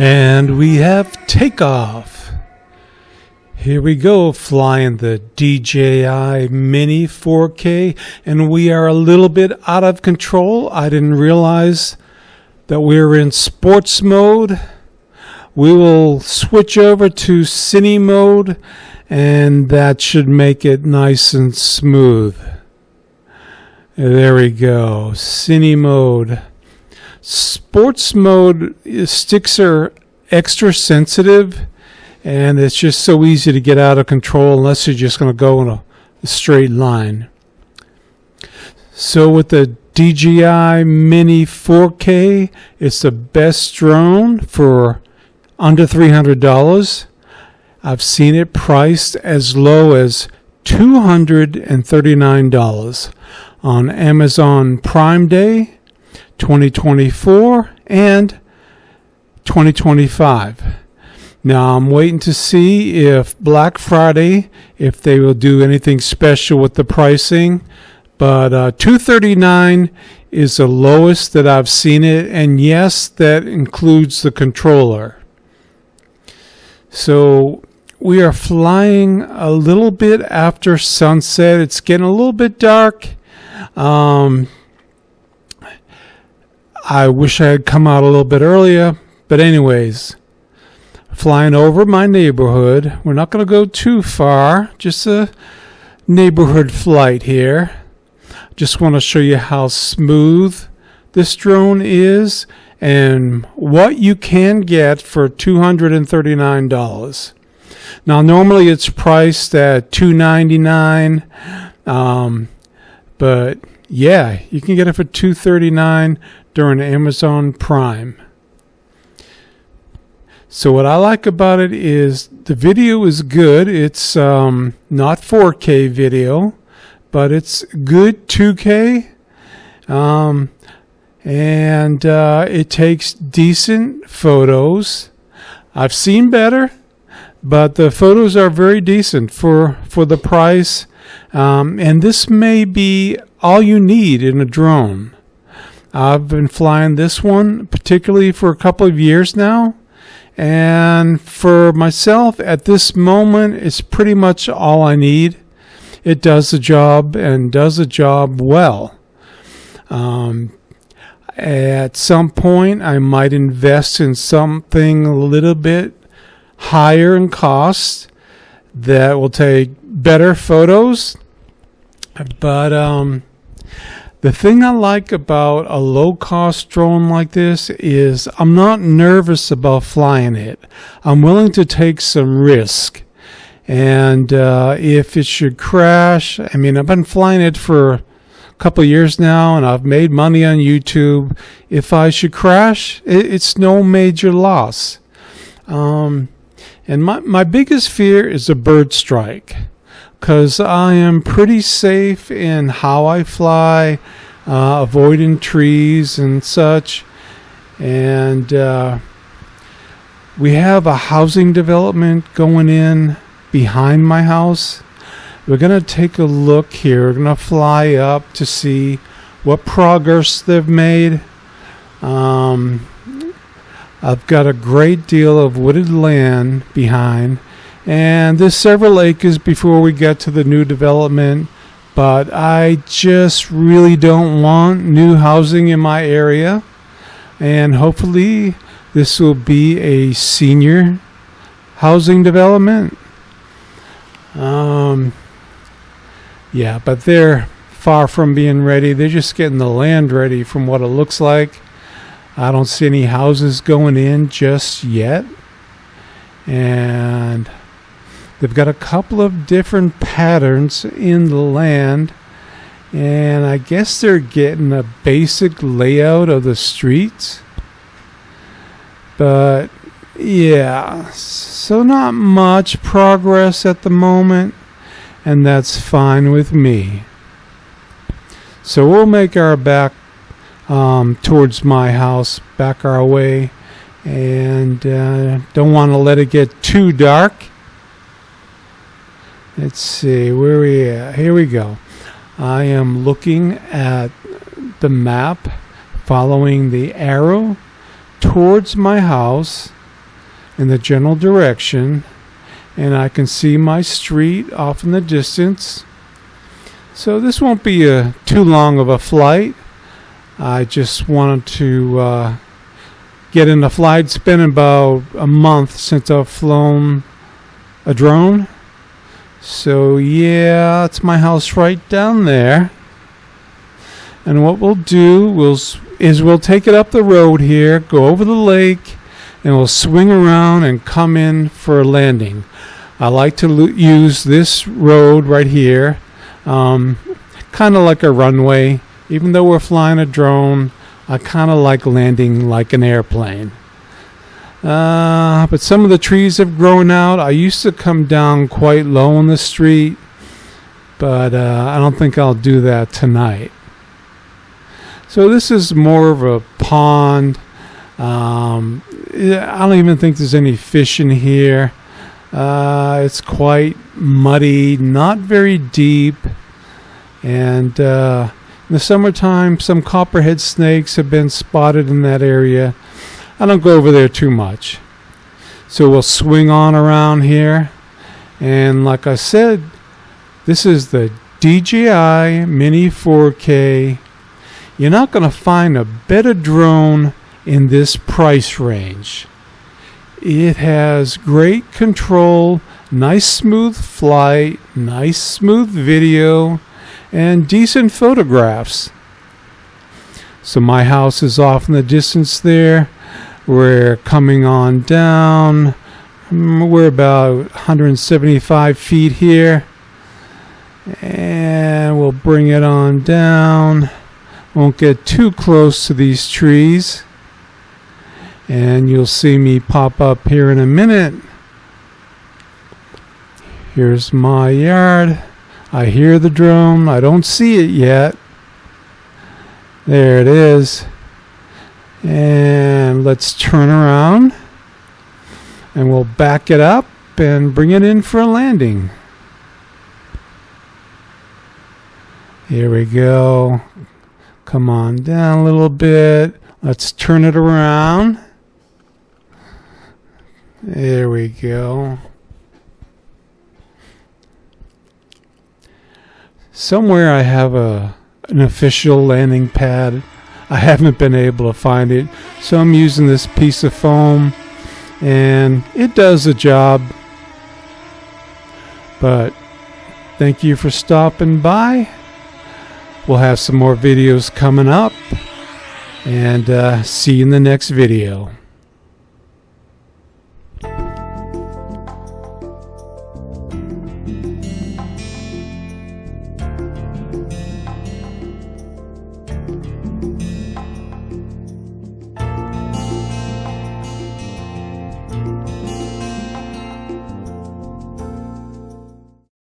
And we have takeoff. Here we go, flying the DJI Mini 4K, and we are a little bit out of control. I didn't realize that we were in sports mode. We will switch over to cine mode, and that should make it nice and smooth. There we go, cine mode. Sports mode, sticks are extra sensitive, and it's just so easy to get out of control unless you're just going to go in a straight line. So with the DJI Mini 4K, it's the best drone for under $300. I've seen it priced as low as $239 on Amazon Prime Day 2024 and 2025. Now I'm waiting to see if Black Friday, if they will do anything special with the pricing, but $239 is the lowest that I've seen it, and yes, that includes the controller. So we are flying a little bit after sunset. It's getting a little bit dark. I wish I had come out a little bit earlier, but anyways, flying over my neighborhood. We're not going to go too far, just a neighborhood flight here. Just want to show you how smooth this drone is and what you can get for $239. Now normally it's priced at $299, but yeah, you can get it for $239 during Amazon Prime. So what I like about it is the video is good. It's not 4K video, but it's good 2K. And it takes decent photos. I've seen better, but the photos are very decent for the price. And this may be all you need in a drone. I've been flying this one particularly for a couple of years now. And for myself, at this moment, it's pretty much all I need. It does the job and does the job well. At some point, I might invest in something a little bit higher in cost that will take better photos. But the thing I like about a low-cost drone like this is I'm not nervous about flying it. I'm willing to take some risk. And if it should crash, I mean, I've been flying it for a couple of years now, and I've made money on YouTube. If I should crash, it's no major loss. And my biggest fear is a bird strike, because I am pretty safe in how I fly, avoiding trees and such. And we have a housing development going in behind my house. We're going to take a look here. We're going to fly up to see what progress they've made. I've got a great deal of wooded land behind, and there's several acres before we get to the new development, but I just really don't want new housing in my area, and hopefully this will be a senior housing development. Yeah, but they're far from being ready. They're just getting the land ready from what it looks like. I don't see any houses going in just yet. And they've got a couple of different patterns in the land. And I guess they're getting a basic layout of the streets. But yeah, so not much progress at the moment. And that's fine with me. So we'll make our back towards my house, back our way, and don't want to let it get too dark. Let's see, where are we at? Here we go. I am looking at the map, following the arrow towards my house, in the general direction, and I can see my street off in the distance. So this won't be too long of a flight. I just wanted to get in the flight. It's been about a month since I've flown a drone. So yeah, it's my house right down there. And what we'll do is we'll take it up the road here, go over the lake, and we'll swing around and come in for a landing. I like to use this road right here, kind of like a runway. Even though we're flying a drone, I kind of like landing like an airplane. But some of the trees have grown out. I used to come down quite low on the street, but I don't think I'll do that tonight. So this is more of a pond. I don't even think there's any fish in here. It's quite muddy, not very deep, and in the summertime some copperhead snakes have been spotted in that area. I don't go over there too much. So we'll swing on around here, and like I said, this is the DJI Mini 4K. You're not going to find a better drone in this price range. It has great control, nice smooth flight, nice smooth video, and decent photographs. So my house is off in the distance there. We're coming on down. We're about 175 feet here. And we'll bring it on down. Won't get too close to these trees. And you'll see me pop up here in a minute. Here's my yard. I hear the drone. I don't see it yet. There it is. And let's turn around. And we'll back it up and bring it in for a landing. Here we go. Come on down a little bit. Let's turn it around. There we go. Somewhere I have an official landing pad. I haven't been able to find it, so I'm using this piece of foam, and it does the job. But thank you for stopping by. We'll have some more videos coming up, and see you in the next video.